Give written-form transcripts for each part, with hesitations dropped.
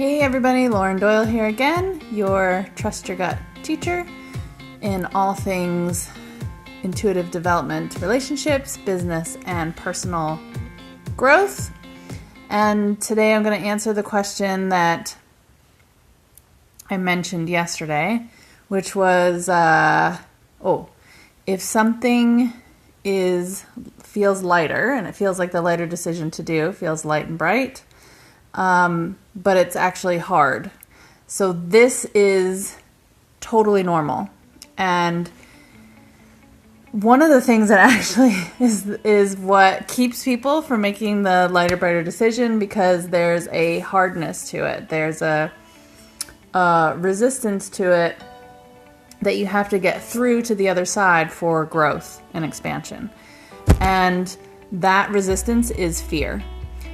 Hey everybody, Lauren Doyle here again, your Trust Your Gut teacher in all things intuitive development, relationships, business, and personal growth. And today I'm going to answer the question that I mentioned yesterday, which was, if something feels lighter, and it feels like the lighter decision to do, feels light and bright, but it's actually hard. So this is totally normal. And one of the things that actually is what keeps people from making the lighter, brighter decision, because there's a hardness to it. There's a resistance to it that you have to get through to the other side for growth and expansion. And that resistance is fear.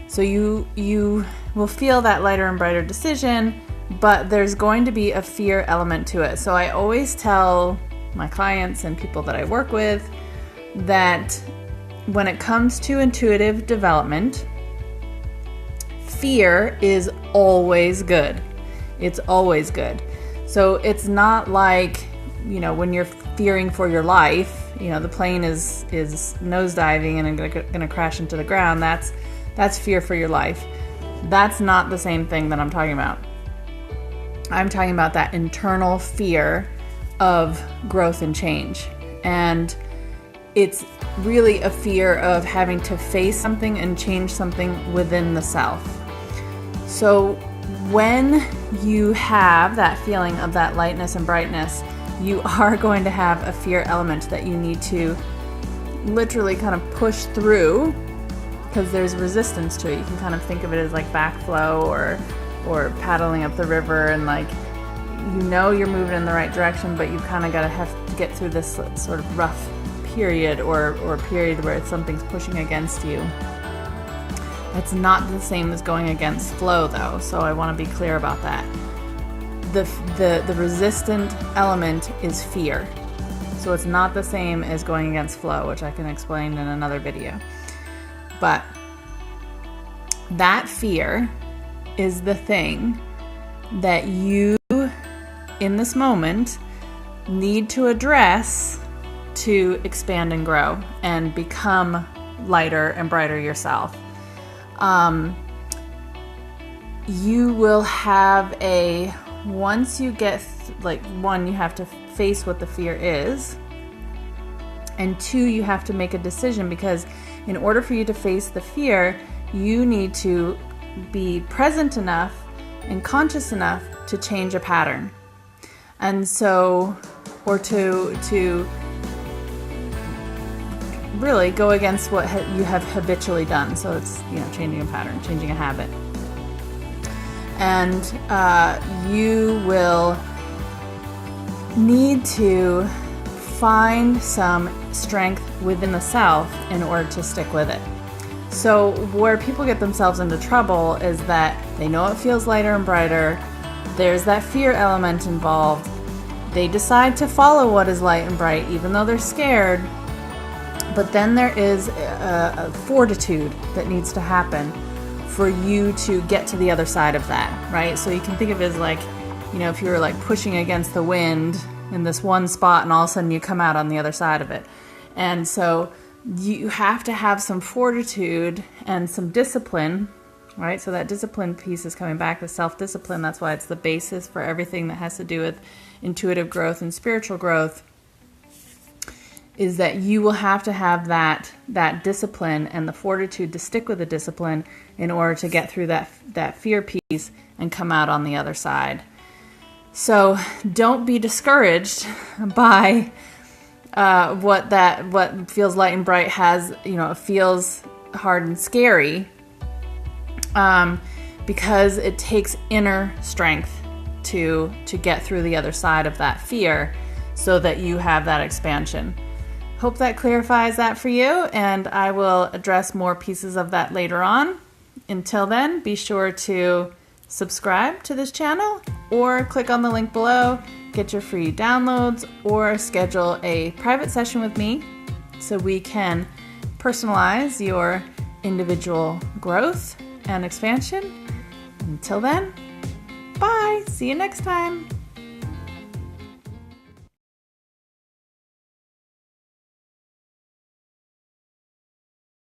So you will feel that lighter and brighter decision, but there's going to be a fear element to it. So I always tell my clients and people that I work with that when it comes to intuitive development, fear is always good. It's always good. So it's not like, when you're fearing for your life, the plane is nosediving and going to crash into the ground. That's fear for your life. That's not the same thing that I'm talking about. I'm talking about that internal fear of growth and change. And it's really a fear of having to face something and change something within the self. So when you have that feeling of that lightness and brightness, you are going to have a fear element that you need to literally kind of push through, because there's resistance to it. You can kind of think of it as like backflow or paddling up the river, and you're moving in the right direction, but you kind of got to have to get through this sort of rough period or period where something's pushing against you. It's not the same as going against flow, though, so I want to be clear about that. The resistant element is fear. So it's not the same as going against flow, which I can explain in another video. But that fear is the thing that you, in this moment, need to address to expand and grow and become lighter and brighter yourself. You will have once you get, one, you have to face what the fear is, and two, you have to make a decision, because in order for you to face the fear, you need to be present enough and conscious enough to change a pattern. And so, or to really go against what you have habitually done. So it's, changing a pattern, changing a habit. And you will need to find some strength within the self in order to stick with it. So where people get themselves into trouble is that they know it feels lighter and brighter. There's that fear element involved. They decide to follow what is light and bright, even though they're scared. But then there is a fortitude that needs to happen for you to get to the other side of that, right? So you can think of it as like, if you were pushing against the wind in this one spot, and all of a sudden you come out on the other side of it. And so you have to have some fortitude and some discipline, right? So that discipline piece is coming back, the self-discipline. That's why it's the basis for everything that has to do with intuitive growth and spiritual growth, is that you will have to have that discipline and the fortitude to stick with the discipline in order to get through that fear piece and come out on the other side. So don't be discouraged by what feels light and bright has, it feels hard and scary, because it takes inner strength to get through the other side of that fear so that you have that expansion. Hope that clarifies that for you, and I will address more pieces of that later on. Until then, be sure to subscribe to this channel or click on the link below, get your free downloads, or schedule a private session with me so we can personalize your individual growth and expansion. Until then, See you next time.